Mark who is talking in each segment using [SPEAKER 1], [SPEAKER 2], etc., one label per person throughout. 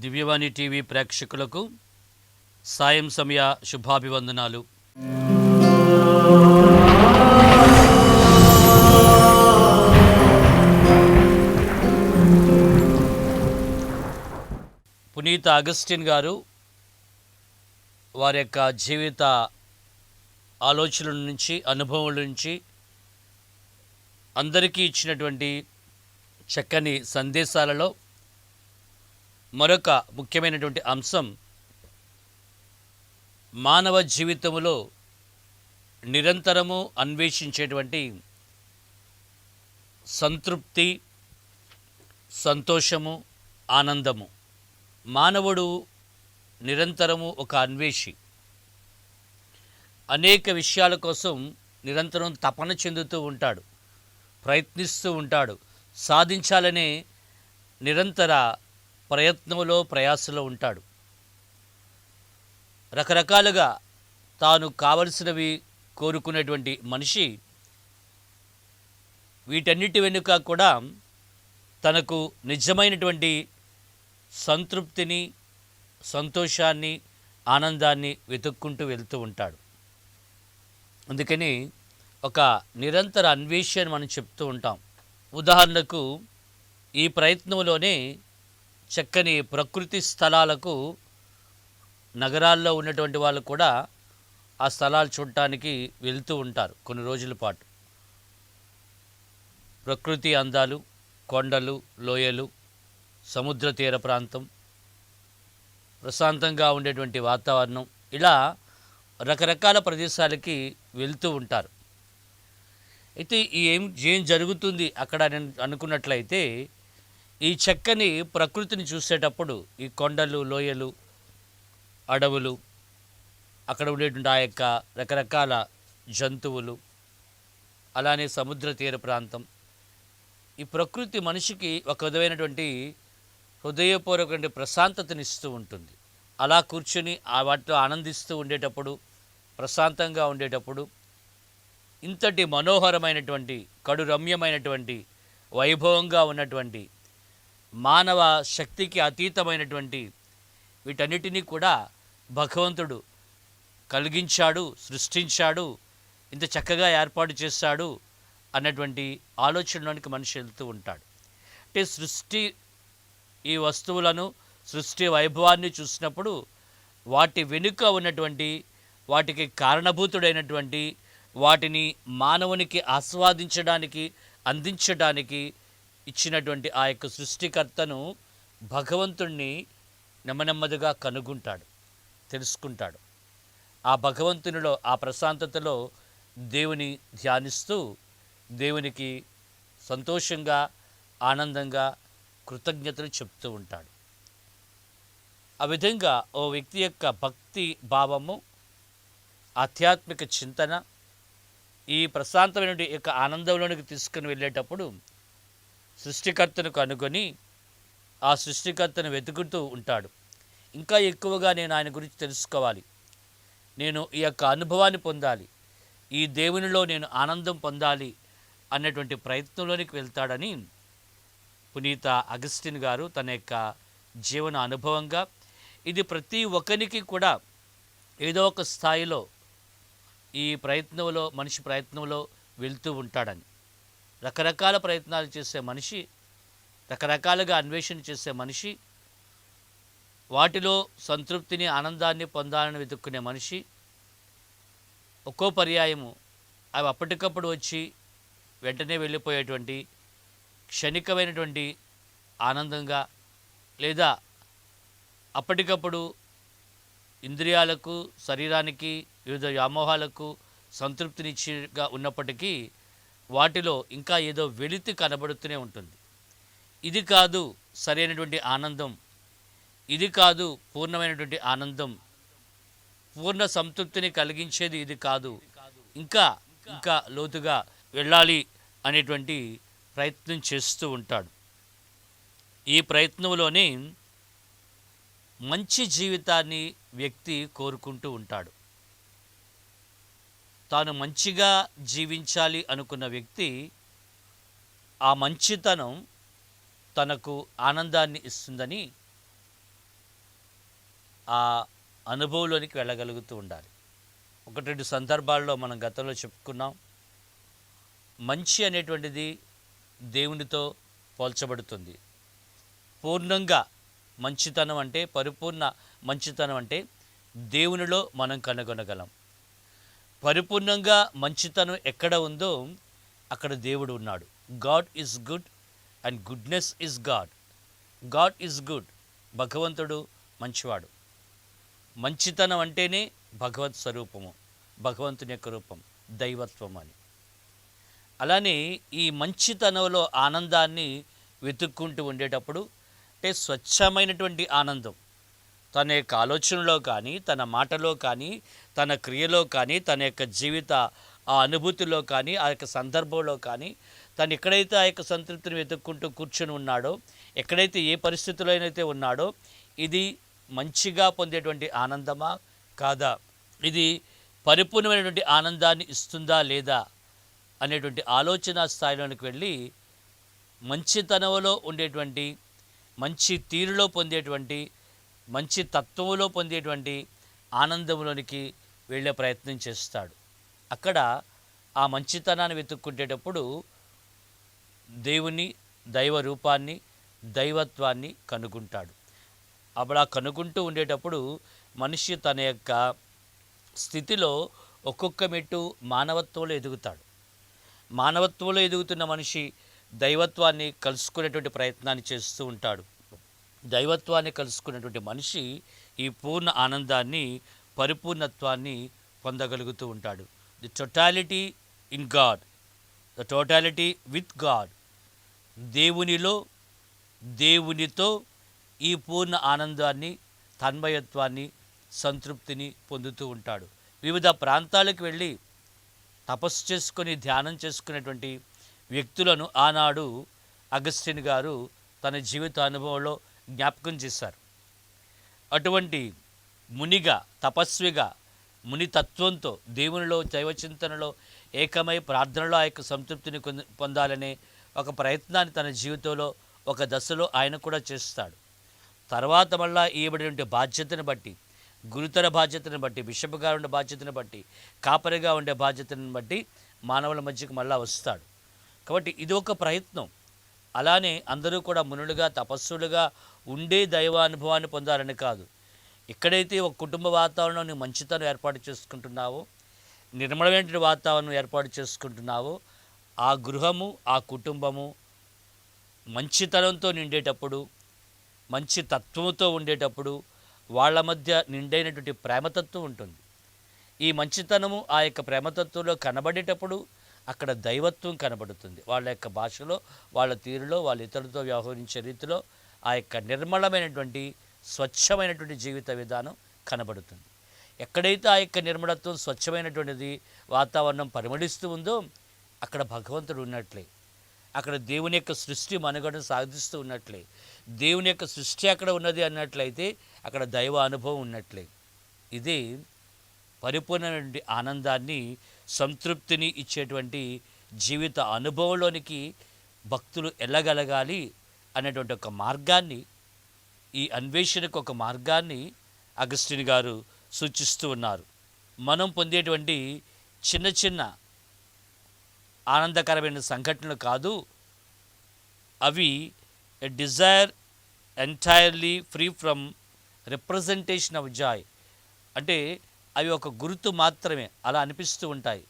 [SPEAKER 1] దివ్యవాణి TV ప్రేక్షకులకు సాయం సమయ శుభాభివందనాలు. పునీత అగస్టిన్ గారు వారి యొక్క జీవిత ఆలోచనల నుంచి, అనుభవాల నుంచి అందరికీ ఇచ్చినటువంటి చక్కని సందేశాలలో మరొక ముఖ్యమైనటువంటి అంశం మానవ జీవితంలో నిరంతరము అన్వేషించేటువంటి సంతృప్తి, సంతోషము, ఆనందము. మానవుడు నిరంతరము ఒక అన్వేషి. అనేక విషయాల కోసం నిరంతరం తపన చెందుతూ ఉంటాడు, ప్రయత్నిస్తూ ఉంటాడు, సాధించాలనే నిరంతర ప్రయత్నంలో, ప్రయాసలో ఉంటాడు. రకరకాలుగా తాను కావలసినవి కోరుకునేటువంటి మనిషి వీటన్నిటి వెనుక కూడా తనకు నిజమైనటువంటి సంతృప్తిని, సంతోషాన్ని, ఆనందాన్ని వెతుక్కుంటూ వెళ్తూ ఉంటాడు. అందుకని ఒక నిరంతర అన్వేషణ మనం చెప్తూ ఉంటాం. ఉదాహరణకు ఈ ప్రయత్నంలోనే చక్కని ప్రకృతి స్థలాలకు నగరాల్లో ఉన్నటువంటి వాళ్ళు కూడా ఆ స్థలాలు చూడటానికి వెళ్తూ ఉంటారు కొన్ని రోజుల పాటు. ప్రకృతి అందాలు, కొండలు, లోయలు, సముద్ర తీర ప్రాంతం, ప్రశాంతంగా ఉండేటువంటి వాతావరణం, ఇలా రకరకాల ప్రదేశాలకి వెళ్తూ ఉంటారు. అయితే ఏం జరుగుతుంది అక్కడ అనుకున్నట్లయితే, ఈ చక్కని ప్రకృతిని చూసేటప్పుడు ఈ కొండలు, లోయలు, అడవులు, అక్కడ ఉండేటువంటి ఆ యొక్క రకరకాల జంతువులు, అలానే సముద్ర తీర ప్రాంతం, ఈ ప్రకృతి మనిషికి ఒక విధమైనటువంటి హృదయపూర్వకమైన ప్రశాంతతనిస్తూ ఉంటుంది. అలా కూర్చొని వాటిలో ఆనందిస్తూ ఉండేటప్పుడు, ప్రశాంతంగా ఉండేటప్పుడు, ఇంతటి మనోహరమైనటువంటి, కడు రమ్యమైనటువంటి, వైభవంగా ఉన్నటువంటి, మానవ శక్తికి అతీతమైనటువంటి వీటన్నిటినీ కూడా భగవంతుడు కలిగించాడు, సృష్టించాడు, ఇంత చక్కగా ఏర్పాటు చేశాడు అన్నటువంటి ఆలోచనలోనికి మనిషి వెళ్తూ ఉంటాడు. అంటే సృష్టి, ఈ వస్తువులను, సృష్టి వైభవాన్ని చూసినప్పుడు వాటి వెనుక ఉన్నటువంటి, వాటికి కారణభూతుడైనటువంటి, వాటిని మానవునికి ఆస్వాదించడానికి, అందించడానికి ఇచ్చినటువంటి ఆ యొక్క సృష్టికర్తను, భగవంతుణ్ణి నెమ్మదిగా కనుగొంటాడు, తెలుసుకుంటాడు. ఆ భగవంతునిలో, ఆ ప్రశాంతతలో దేవుని ధ్యానిస్తూ దేవునికి సంతోషంగా, ఆనందంగా కృతజ్ఞతలు చెప్తూ ఉంటాడు. ఆ విధంగా ఓ వ్యక్తి యొక్క భక్తి భావము, ఆధ్యాత్మిక చింతన ఈ ప్రశాంతమైన యొక్క ఆనందంలోనికి తీసుకుని వెళ్ళేటప్పుడు సృష్టికర్తను కనుగొని ఆ సృష్టికర్తను వెతుకుతూ ఉంటాడు. ఇంకా ఎక్కువగా నేను ఆయన గురించి తెలుసుకోవాలి, నేను ఈ యొక్క అనుభవాన్ని పొందాలి, ఈ దేవునిలో నేను ఆనందం పొందాలి అన్నటువంటి ప్రయత్నంలోనికి వెళ్తాడని పునీత అగస్టిన్ గారు తన యొక్క జీవన అనుభవంగా, ఇది ప్రతి ఒక్కరికి కూడా ఏదో ఒక స్థాయిలో ఈ ప్రయత్నంలో, మనిషి ప్రయత్నంలో వెళ్తూ ఉంటాడని. రకరకాల ప్రయత్నాలు చేసే మనిషి, రకరకాలుగా అన్వేషణ చేసే మనిషి, వాటిలో సంతృప్తిని, ఆనందాన్ని పొందాలని వెతుక్కునే మనిషి, ఒక్కో పర్యాయము అవి అప్పటికప్పుడు వచ్చి వెంటనే వెళ్ళిపోయేటువంటి క్షణికమైనటువంటి ఆనందంగా, లేదా అప్పటికప్పుడు ఇంద్రియాలకు, శరీరానికి, వివిధ వ్యామోహాలకు సంతృప్తినిచ్చిగా ఉన్నప్పటికీ వాటిలో ఇంకా ఏదో వెలితి కనబడుతూనే ఉంటుంది. ఇది కాదు సరైనటువంటి ఆనందం, ఇది కాదు పూర్ణమైనటువంటి ఆనందం, పూర్ణ సంతృప్తిని కలిగించేది ఇది కాదు, ఇంకా ఇంకా లోతుగా వెళ్ళాలి అనేటువంటి ప్రయత్నం చేస్తూ ఉంటాడు. ఈ ప్రయత్నంలోనే మంచి జీవితాన్ని వ్యక్తి కోరుకుంటూ ఉంటాడు. తాను మంచిగా జీవించాలి అనుకున్న వ్యక్తి ఆ మంచితనం తనకు ఆనందాన్ని ఇస్తుందని ఆ అనుభవంలోనికి వెళ్ళగలుగుతూ ఉండాలి. ఒకటి రెండు సందర్భాల్లో మనం గతంలో చెప్పుకున్నాం. మంచి అనేటువంటిది దేవునితో పోల్చబడుతుంది. పూర్ణంగా మంచితనం అంటే, పరిపూర్ణ మంచితనం అంటే దేవునిలో మనం కనుగొనగలం. పరిపూర్ణంగా మంచితనం ఎక్కడ ఉందో అక్కడ దేవుడు ఉన్నాడు. God is good and goodness is God. God is good, భగవంతుడు మంచివాడు. మంచితనం అంటేనే భగవత్ స్వరూపము, భగవంతుని యొక్క రూపం, దైవత్వం అని. అలానే ఈ మంచితనంలో ఆనందాన్ని వెతుక్కుంటూ ఉండేటప్పుడు అంటే స్వచ్ఛమైనటువంటి ఆనందం తన యొక్క ఆలోచనలో కానీ, తన మాటలో కానీ, తన క్రియలో కానీ, తన యొక్క జీవిత ఆ అనుభూతిలో కానీ, ఆ యొక్క సందర్భంలో కానీ, తను ఎక్కడైతే ఆ యొక్క సంతృప్తిని వెతుక్కుంటూ కూర్చొని ఉన్నాడో, ఎక్కడైతే ఏ పరిస్థితిలో అయితే ఉన్నాడో, ఇది మంచిగా పొందేటువంటి ఆనందమా కాదా, ఇది పరిపూర్ణమైనటువంటి ఆనందాన్ని ఇస్తుందా లేదా అనేటువంటి ఆలోచన స్థాయిలోనికి వెళ్ళి మంచితనంలో ఉండేటువంటి, మంచి తీరులో పొందేటువంటి, మంచి తత్వంలో పొందేటువంటి ఆనందంలోనికి వెళ్ళే ప్రయత్నం చేస్తాడు. అక్కడ ఆ మంచితనాన్ని వెతుక్కుంటేటప్పుడు దేవుని, దైవ రూపాన్ని, దైవత్వాన్ని కనుగొంటాడు. అప్పుడు ఆ కనుగొంటూ ఉండేటప్పుడు మనిషి తన యొక్క స్థితిలో ఒక్కొక్క మెట్టు మానవత్వంలో ఎదుగుతాడు. మానవత్వంలో ఎదుగుతున్న మనిషి దైవత్వాన్ని కలుసుకునేటువంటి ప్రయత్నాన్ని చేస్తూ ఉంటాడు. దైవత్వాన్ని కలుసుకున్నటువంటి మనిషి ఈ పూర్ణ ఆనందాన్ని, పరిపూర్ణత్వాన్ని పొందగలుగుతూ ఉంటాడు. The totality in God, the totality with God. దేవునిలో, దేవునితో ఈ పూర్ణ ఆనందాన్ని, తన్మయత్వాన్ని, సంతృప్తిని పొందుతూ ఉంటాడు. వివిధ ప్రాంతాలకు వెళ్ళి తపస్సు చేసుకొని ధ్యానం చేసుకునేటువంటి వ్యక్తులను ఆనాడు అగస్టిన్ గారు తన జీవిత అనుభవంలో జ్ఞాపకం చేశారు. అటువంటి మునిగా, తపస్విగా, ముని తత్వంతో దేవునిలో, దైవచింతనలో ఏకమై ప్రార్థనలో ఆ యొక్క సంతృప్తిని పొందాలనే ఒక ప్రయత్నాన్ని తన జీవితంలో ఒక దశలో ఆయన కూడా చేస్తాడు. తర్వాత మళ్ళా ఇవ్వబడిన బాధ్యతను బట్టి, గురుతర బాధ్యతను బట్టి, బిషప్గా ఉండే బాధ్యతను బట్టి, కాపరిగా ఉండే బాధ్యతను బట్టి మానవుల మధ్యకు మళ్ళా వస్తాడు. కాబట్టి ఇది ఒక ప్రయత్నం. అలానే అందరూ కూడా మునులుగా, తపస్సులుగా ఉండే దైవానుభవాన్ని పొందాలని కాదు. ఎక్కడైతే ఒక కుటుంబ వాతావరణం నువ్వు మంచితనం ఏర్పాటు చేసుకుంటున్నావో, నిర్మలమైన వాతావరణం ఏర్పాటు చేసుకుంటున్నావో, ఆ గృహము, ఆ కుటుంబము మంచితనంతో నిండేటప్పుడు, మంచి తత్వంతో ఉండేటప్పుడు వాళ్ళ మధ్య నిండైనటువంటి ప్రేమతత్వం ఉంటుంది. ఈ మంచితనము ఆ యొక్క ప్రేమతత్వంలో కనబడేటప్పుడు అక్కడ దైవత్వం కనబడుతుంది. వాళ్ళ యొక్క భాషలో, వాళ్ళ తీరులో, వాళ్ళ ఇతరులతో వ్యవహరించే రీతిలో ఆ యొక్క నిర్మలమైనటువంటి, స్వచ్ఛమైనటువంటి జీవిత విధానం కనబడుతుంది. ఎక్కడైతే ఆ యొక్క నిర్మలత్వం, స్వచ్ఛమైనటువంటిది వాతావరణం పరిమళిస్తూ ఉందో అక్కడ భగవంతుడు ఉన్నట్లే. అక్కడ దేవుని యొక్క సృష్టి మనుగడను సాధిస్తూ ఉన్నట్లే. దేవుని యొక్క సృష్టి అక్కడ ఉన్నది అన్నట్లయితే అక్కడ దైవ అనుభవం ఉన్నట్లే. ఇది పరిపూర్ణమైనటువంటి ఆనందాన్ని, సంతృప్తిని ఇచ్చేటువంటి జీవిత అనుభవంలోనికి భక్తులు వెళ్ళగలగాలి అనేటువంటి ఒక మార్గాన్ని, ఈ అన్వేషణకు ఒక మార్గాన్ని అగస్టిన్ గారు సూచిస్తూ ఉన్నారు. మనం పొందేటువంటి చిన్న చిన్న ఆనందకరమైన సంఘటనలు కాదు అవి. A desire entirely free from representation of Joy. అంటే అవి ఒక గుర్తు మాత్రమే. అలా అనిపిస్తూ ఉంటాయి.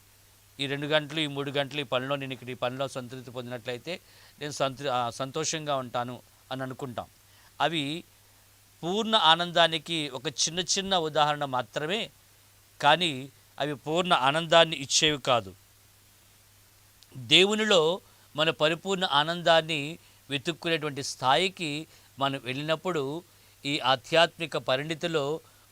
[SPEAKER 1] ఈ 2 గంటలు, ఈ 3 గంటలు ఈ పనిలో, నేను ఇక్కడ ఈ పనిలో సంతృప్తి పొందినట్లయితే నేను సంతోషంగా ఉంటాను అని అనుకుంటాం. అవి పూర్ణ ఆనందానికి ఒక చిన్న చిన్న ఉదాహరణ మాత్రమే, కానీ అవి పూర్ణ ఆనందాన్ని ఇచ్చేవి కాదు. దేవునిలో మన పరిపూర్ణ ఆనందాన్ని వెతుక్కునేటువంటి స్థాయికి మనం వెళ్ళినప్పుడు ఈ ఆధ్యాత్మిక పరిణితిలో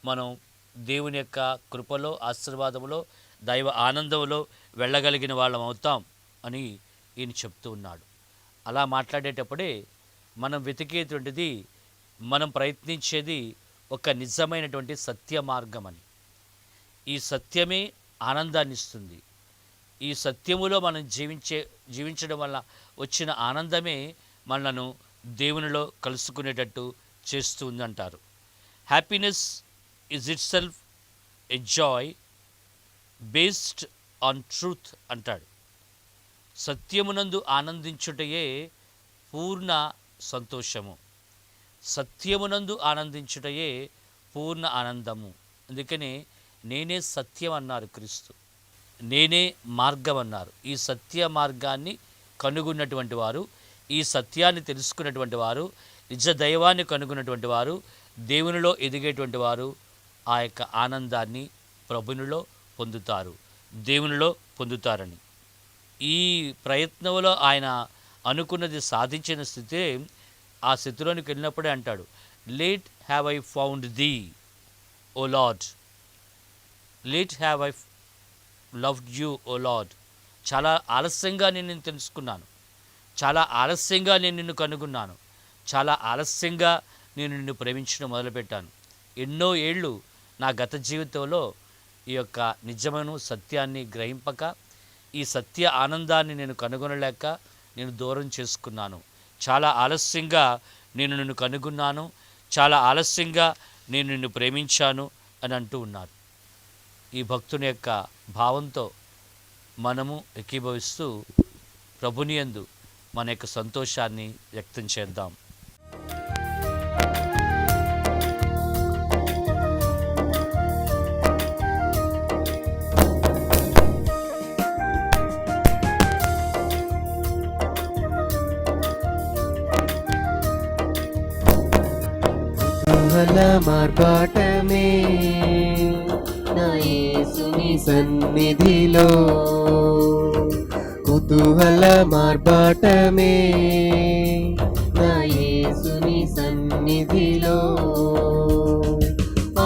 [SPEAKER 1] మనం దేవుని యొక్క కృపలో, ఆశీర్వాదంలో, దైవ ఆనందంలో వెళ్ళగలిగిన వాళ్ళం అవుతాం అని ఈయన చెప్తూ ఉన్నాడు. అలా మాట్లాడేటప్పుడే మనం వెతికేటువంటిది, మనం ప్రయత్నించేది ఒక నిజమైనటువంటి సత్య మార్గం అని. ఈ సత్యమే ఆనందాన్ని ఇస్తుంది. ఈ సత్యములో మనం జీవించడం వల్ల వచ్చిన ఆనందమే మనలను దేవునిలో కలుసుకునేటట్టు చేస్తూ ఉందంటారు. Happiness is it self a joy based on truth అంటాడు. సత్యమునందు ఆనందించుటయే పూర్ణ సంతోషము. సత్యమునందు ఆనందించుటయే పూర్ణ ఆనందము. అందుకనే నేనే సత్యం అన్నారు క్రీస్తు, నేనే మార్గం అన్నారు. ఈ సత్య మార్గాన్ని కనుగొన్నటువంటి వారు, ఈ సత్యాన్ని తెలుసుకున్నటువంటి వారు, నిజ దైవాన్ని కనుగొన్నటువంటి వారు, దేవునిలో ఎదిగేటువంటి వారు ఆ యొక్క ఆనందాన్ని ప్రభునిలో పొందుతారు, దేవునిలో పొందుతారని. ఈ ప్రయత్నంలో ఆయన అనుకున్నది సాధించిన స్థితే, ఆ స్థితిలోనికి వెళ్ళినప్పుడే అంటాడు, late have I found thee, O Lord, late have I loved you, O Lord. చాలా ఆలస్యంగా నేను నిన్ను తెలుసుకున్నాను, చాలా ఆలస్యంగా నేను నిన్ను కనుగొన్నాను, చాలా ఆలస్యంగా నేను నిన్ను ప్రేమించడం మొదలుపెట్టాను. ఎన్నో ఏళ్ళు నా గత జీవితంలో ఈ యొక్క నిజమైన సత్యాన్ని గ్రహింపక, ఈ సత్య ఆనందాన్ని నేను కనుగొనలేక నేను దూరం చేసుకున్నాను. చాలా ఆలస్యంగా నేను నిన్ను కనుగొన్నాను, చాలా ఆలస్యంగా నేను నిన్ను ప్రేమించాను అని అంటూ ఉన్నారు. ఈ భక్తుని యొక్క భావంతో మనము ఏకీభవిస్తూ ప్రభుని యందు మన యొక్క సంతోషాన్ని వ్యక్తం చేద్దాం.
[SPEAKER 2] కుతూహల మార్పాటమే నా యేసుని సన్నిధిలో, కుతూహల మార్పాటమే నా యేసుని సన్నిధిలో,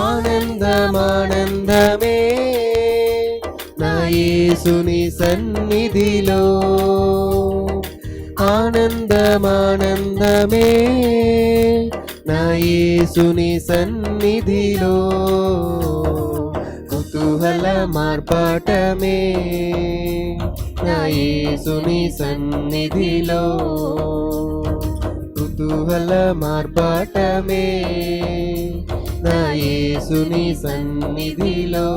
[SPEAKER 2] ఆనందమానందమే నా యేసుని సన్నిధిలో, ఆనందమానందమే నా యేసుని సన్నిధిలో, కుతూహల మార్పాటమే నా యేసుని సన్నిధిలో, కుతూహల మార్పాటమే నా యేసుని సన్నిధిలో.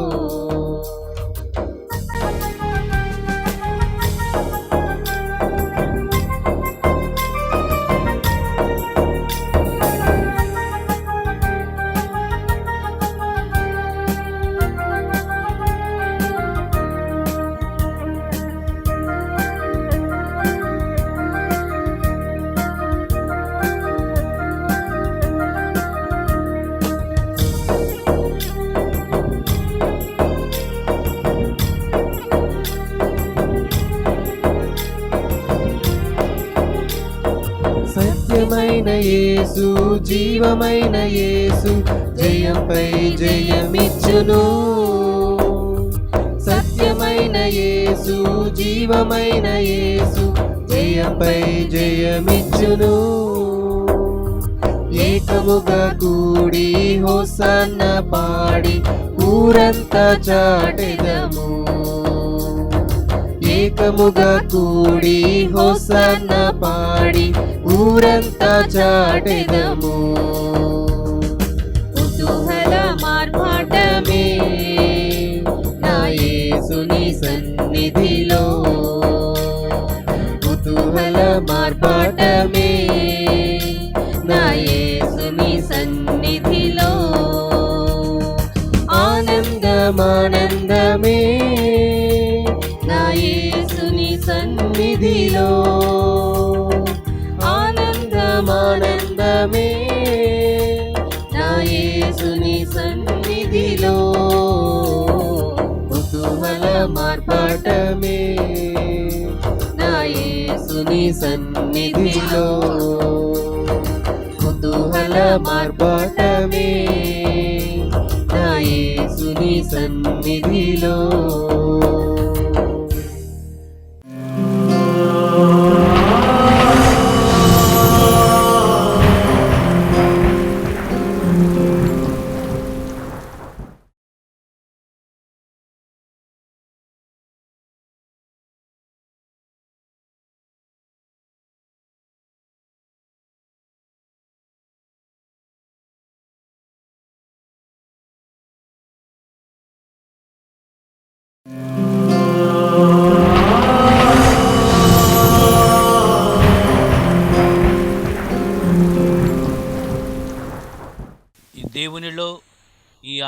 [SPEAKER 2] సత్యమైన యేసు, జీవమైన యేసు, జయంపై జయమిచ్చును. సత్యమైన యేసు, జీవమైన యేసు, జయంపై జయమిచ్చును. ఏకముగా కూడి హోసన్న పాడి ఊరంతా చాటెదము. ఏకముగా కూడి హోసన్న పాడి ఊరంతా చాటెదము. కుతూహల మార్పాటమే నా యేసుని సన్నిధిలో, కుతూహల మార్పాటమే నా యేసుని సన్నిధిలో, ఆనందమానందమే నా యేసుని సన్నిధిలో, ఆనందమానందమే నా యేసుని సన్నిధిలో, కుతూహల మార్పాటమే నా యేసుని సన్నిధిలో, కుతూహల మార్పాటమే నా యేసుని సన్నిధిలో.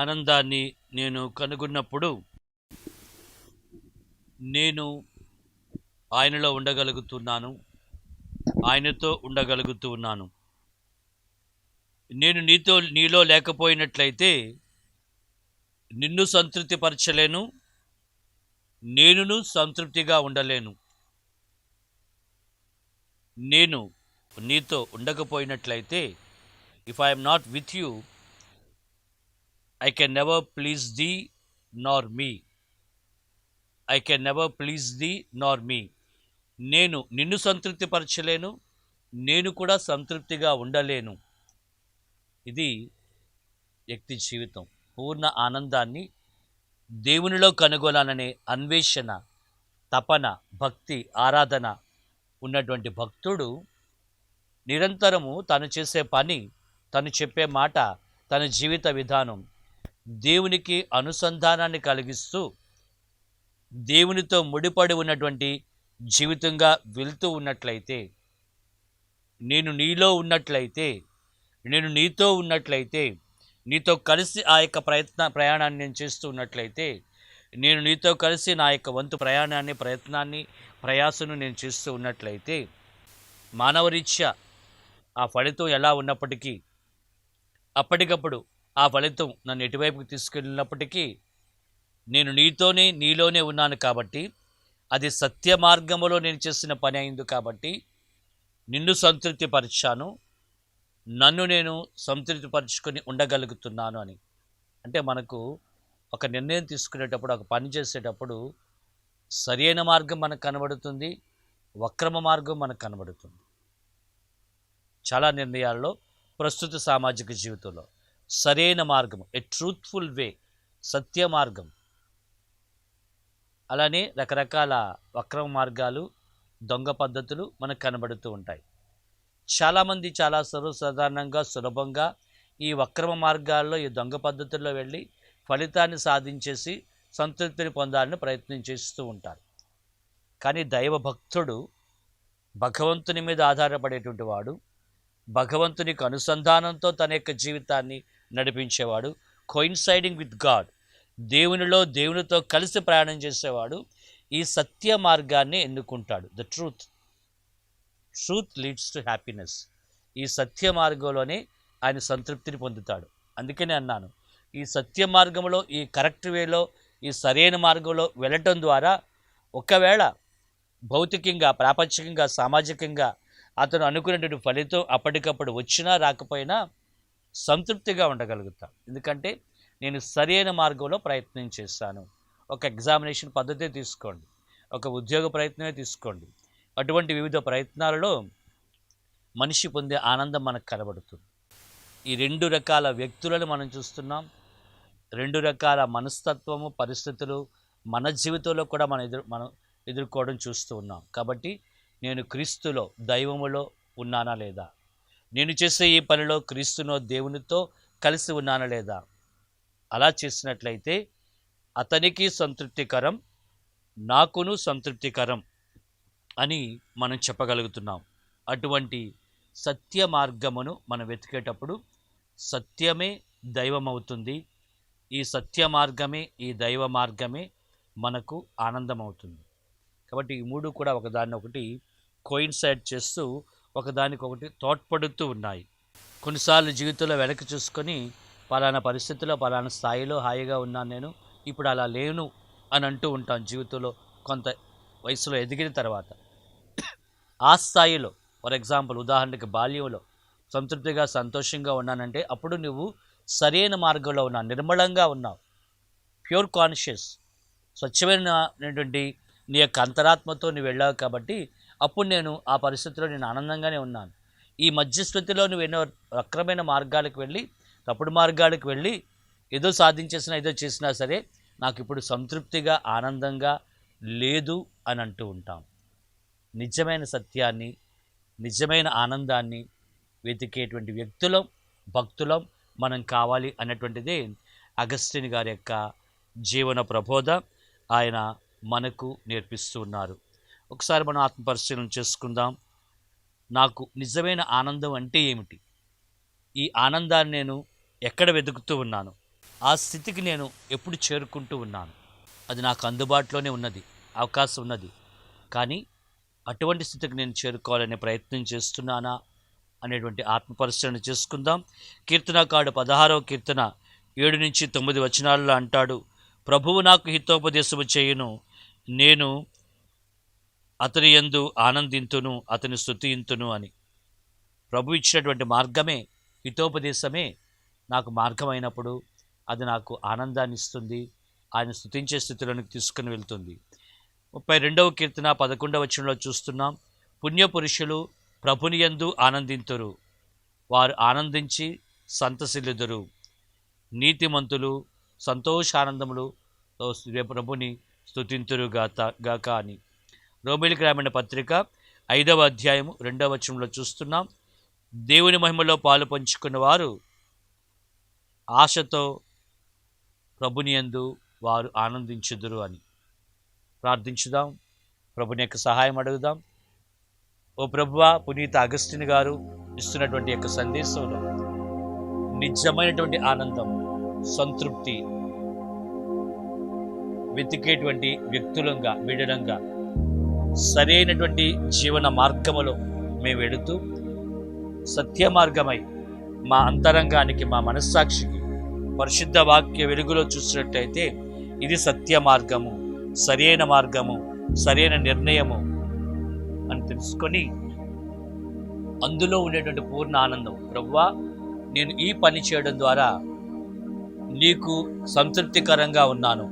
[SPEAKER 1] ఆనందాన్ని నేను కనుగొన్నప్పుడు నేను ఆయనలో ఉండగలుగుతున్నాను, ఆయనతో ఉండగలుగుతూ ఉన్నాను. నేను నీలో లేకపోయినట్లయితే నిన్ను సంతృప్తిపరచలేను, నేనును సంతృప్తిగా ఉండలేను. నేను నీతో ఉండకపోయినట్లయితే, if I'm not with you, I can never please thee nor me. I can never please thee nor me. నేను నిన్ను సంతృప్తిపరచలేను, నేను కూడా సంతృప్తిగా ఉండలేను. ఇది వ్యక్తి జీవితం. పూర్ణ ఆనందాన్ని దేవునిలో కనుగొనాలనే అన్వేషణ, తపన, భక్తి, ఆరాధన ఉన్నటువంటి భక్తుడు నిరంతరము తను చేసే పని, తను చెప్పే మాట, తన జీవిత విధానం దేవునికి అనుసంధానాన్ని కలిగిస్తూ దేవునితో ముడిపడి ఉన్నటువంటి జీవితంగా వెళ్తూ ఉన్నట్లయితే, నేను నీలో ఉన్నట్లయితే, నేను నీతో ఉన్నట్లయితే, నీతో కలిసి ఆ యొక్క ప్రయాణాన్ని నేను చేస్తూ ఉన్నట్లయితే, నేను నీతో కలిసి నా యొక్క వంతు ప్రయాసను నేను చేస్తూ ఉన్నట్లయితే, మానవరీత్యా ఆ ఫలితం ఎలా ఉన్నప్పటికీ, అప్పటికప్పుడు ఆ ఫలితం నన్ను ఎటువైపుకి తీసుకెళ్ళినప్పటికీ, నేను నీలోనే ఉన్నాను కాబట్టి, అది సత్య మార్గములో నేను చేసిన పని అయింది కాబట్టి నిన్ను సంతృప్తిపరిచాను, నన్ను నేను సంతృప్తిపరుచుకొని ఉండగలుగుతున్నాను అని. అంటే మనకు ఒక నిర్ణయం తీసుకునేటప్పుడు, ఒక పని చేసేటప్పుడు సరైన మార్గం మనకు కనబడుతుంది, వక్రమ మార్గం మనకు కనబడుతుంది. చాలా నిర్ణయాల్లో ప్రస్తుత సామాజిక జీవితంలో సరైన మార్గం, ఏ ట్రూత్ఫుల్ వే, సత్య మార్గం, అలానే రకరకాల వక్రమ మార్గాలు, దొంగ పద్ధతులు మనకు కనబడుతూ ఉంటాయి. చాలామంది చాలా సర్వసాధారణంగా, సులభంగా ఈ వక్రమ మార్గాల్లో, ఈ దొంగ పద్ధతుల్లో వెళ్ళి ఫలితాన్ని సాధించేసి సంతృప్తిని పొందాలని ప్రయత్నం చేస్తూ ఉంటారు. కానీ దైవ భక్తుడు, భగవంతుని మీద ఆధారపడేటువంటి వాడు, భగవంతునికి అనుసంధానంతో తన యొక్క జీవితాన్ని నడిపించేవాడు, కోయిన్సైడింగ్ విత్ గాడ్, దేవునితో కలిసి ప్రయాణం చేసేవాడు ఈ సత్య మార్గాన్ని ఎన్నుకుంటాడు. The truth leads to happiness. ఈ సత్య మార్గంలోనే ఆయన సంతృప్తిని పొందుతాడు. అందుకనే అన్నాను, ఈ సత్య మార్గంలో, ఈ కరెక్ట్ వేలో, ఈ సరైన మార్గంలో వెళ్ళటం ద్వారా ఒకవేళ భౌతికంగా, ప్రాపంచికంగా, సామాజికంగా అతను అనుకునేటువంటి ఫలితం అప్పటికప్పుడు వచ్చినా రాకపోయినా సంతృప్తిగా ఉండగలుగుతాడు. ఎందుకంటే నేను సరైన మార్గంలో ప్రయత్నం చేశాను. ఒక ఎగ్జామినేషన్ పద్ధతే తీసుకోండి, ఒక ఉద్యోగ ప్రయత్నమే తీసుకోండి, అటువంటి వివిధ ప్రయత్నాలలో మనిషి పొందే ఆనందం మనకు కనబడుతుంది. ఈ రెండు రకాల వ్యక్తులను మనం చూస్తున్నాం. రెండు రకాల మనస్తత్వము, పరిస్థితులు మన జీవితంలో కూడా మనం ఎదుర్కోవడం చూస్తూ ఉన్నాం. కాబట్టి నేను క్రీస్తులో, దైవములో ఉన్నానా లేదా, నేను చేసే ఈ పనిలో క్రీస్తునో, దేవునితో కలిసి ఉన్నానా లేదా, అలా చేసినట్లయితే అతనికి సంతృప్తికరం, నాకును సంతృప్తికరం అని మనం చెప్పగలుగుతున్నాం. అటువంటి సత్య మార్గమును మనం వెతికేటప్పుడు సత్యమే దైవమవుతుంది. ఈ సత్య మార్గమే, ఈ దైవ మార్గమే మనకు ఆనందమవుతుంది. కాబట్టి ఈ మూడు కూడా ఒకదాన్నొకటి కోయిన్సైడ్ చేస్తూ, ఒకదానికొకటి తోడ్పడుతూ ఉన్నాయి. కొన్నిసార్లు జీవితంలో వెనక్కి చూసుకొని, పలానా పరిస్థితిలో, పలానా స్థాయిలో హాయిగా ఉన్నాను నేను, ఇప్పుడు అలా లేను అని అంటూ ఉంటాం. జీవితంలో కొంత వయసులో ఎదిగిన తర్వాత ఆ స్థాయిలో, ఫర్ ఎగ్జాంపుల్ ఉదాహరణకి బాల్యంలో సంతృప్తిగా, సంతోషంగా ఉన్నానంటే అప్పుడు నువ్వు సరైన మార్గంలో ఉన్నావు, నిర్మలంగా ఉన్నావు, ప్యూర్ కాన్షియస్, స్వచ్ఛమైనటువంటి నీ యొక్క అంతరాత్మతో నువ్వు వెళ్ళావు. కాబట్టి అప్పుడు నేను ఆ పరిస్థితిలో నేను ఆనందంగానే ఉన్నాను. ఈ మధ్యస్థితిలో నువ్వు ఎన్నో వక్రమైన మార్గాలకు వెళ్ళి, తప్పుడు మార్గాలకు వెళ్ళి ఏదో సాధించేసినా, ఏదో చేసినా సరే నాకు ఇప్పుడు సంతృప్తిగా, ఆనందంగా లేదు అని అంటూ ఉంటాం. నిజమైన సత్యాన్ని, నిజమైన ఆనందాన్ని వెతికేటువంటి వ్యక్తులం, భక్తులం మనం కావాలి అన్నటువంటిదే అగస్టిన్ గారి యొక్క జీవన ప్రబోధ. ఆయన మనకు నేర్పిస్తూ ఉన్నారు. ఒకసారి మనం ఆత్మపరిశీలన చేసుకుందాం. నాకు నిజమైన ఆనందం అంటే ఏమిటి? ఈ ఆనందాన్ని నేను ఎక్కడ వెతుకుతూ ఉన్నాను? ఆ స్థితికి నేను ఎప్పుడు చేరుకుంటూ ఉన్నాను. అది నాకు అందుబాటులోనే ఉన్నది, అవకాశం ఉన్నది. కానీ అటువంటి స్థితికి నేను చేరుకోవాలనే ప్రయత్నం చేస్తున్నానా అనేటువంటి ఆత్మపరిశీలన చేసుకుందాం. కీర్తనకారుడు 16వ కీర్తన 7-9 వచనాల్లో అంటాడు, ప్రభువు నాకు హితోపదేశము చేయును, నేను అతని యందు ఆనందింతును, అతని స్తుతింతును అని. ప్రభు ఇచ్చినటువంటి మార్గమే, హితోపదేశమే నాకు మార్గమైనప్పుడు అది నాకు ఆనందాన్ని ఇస్తుంది, ఆయన స్తుతించే స్థితిలోనికి తీసుకుని వెళ్తుంది. 32వ కీర్తన 11వ వచనంలో చూస్తున్నాం, పుణ్యపురుషులు ప్రభుని యందు ఆనందింతురు, వారు ఆనందించి సంతసిల్లుదురు. నీతిమంతులు సంతోషానందములు ప్రభుని స్తుతింతురు గాక అని. రోమీయులకు రాయబడిన పత్రిక 5వ అధ్యాయము 2వ వచనంలో చూస్తున్నాం, దేవుని మహిమలో పాలు పంచుకున్న వారు ఆశతో ప్రభుని యందు వారు ఆనందించుదురు అని. ప్రార్థించుదాం, ప్రభుని యొక్క సహాయం అడుగుదాం. ఓ ప్రభువా, పునీత అగస్టిన్ గారు ఇస్తున్నటువంటి యొక్క సందేశంలో నిజమైనటువంటి ఆనందం, సంతృప్తి వెతికేటువంటి వ్యక్తులంగా, బిడలంగా సరైనటువంటి జీవన మార్గములో మేము వెళుతూ సత్య మార్గమై మా అంతరంగానికి, మా మనస్సాక్షికి పరిశుద్ధ వాక్య వెలుగులో చూసినట్టయితే ఇది సత్య మార్గము, సరైన మార్గము, సరైన నిర్ణయము అని తెలుసుకొని అందులో ఉండేటువంటి పూర్ణ ఆనందం. ప్రభువా, నేను ఈ పని చేయడం ద్వారా నీకు సంతృప్తికరంగా ఉన్నాను,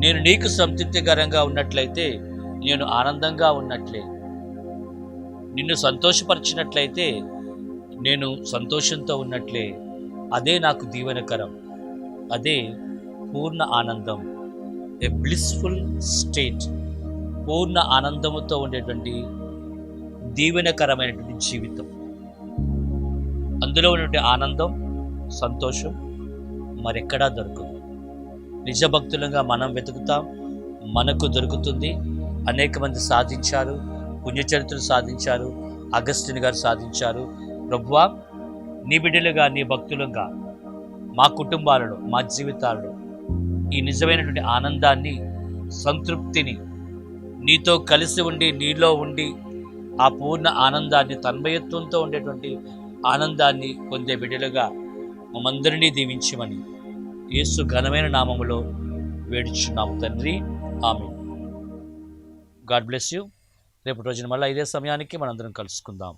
[SPEAKER 1] నేను నీకు సంతృప్తికరంగా ఉన్నట్లయితే నేను ఆనందంగా ఉన్నట్లే, నిన్ను సంతోషపరిచినట్లయితే నేను సంతోషంతో ఉన్నట్లే. అదే నాకు దీవెనకరం, అదే పూర్ణ ఆనందం, ఏ బ్లిస్ఫుల్ స్టేట్. పూర్ణ ఆనందముతో ఉండేటువంటి దీవెనకరమైనటువంటి జీవితం, అందులో ఉన్నటువంటి ఆనందం, సంతోషం మరెక్కడా దొరకదు. నిజభక్తులుగా మనం వెతుకుతాం, మనకు దొరుకుతుంది. అనేక మంది సాధించారు, పుణ్యచరిత్రలు సాధించారు, అగస్టిన్ గారు సాధించారు. ప్రభువా, నీ బిడ్డలుగా, నీ భక్తులుగా మా కుటుంబాలలో, మా జీవితాలలో ఈ నిజమైనటువంటి ఆనందాన్ని, సంతృప్తిని, నీతో కలిసి ఉండి, నీలో ఉండి ఆ పూర్ణ ఆనందాన్ని, తన్మయత్వంతో ఉండేటువంటి ఆనందాన్ని పొందే బిడ్డలుగా మమ్మందరినీ దీవించమని యేసు ఘనమైన నామములో వేడుచున్నాము తండ్రి, ఆమేన్. God bless you. రేపటి రోజున మళ్ళీ ఇదే సమయానికి మనందరం కలుసుకుందాం.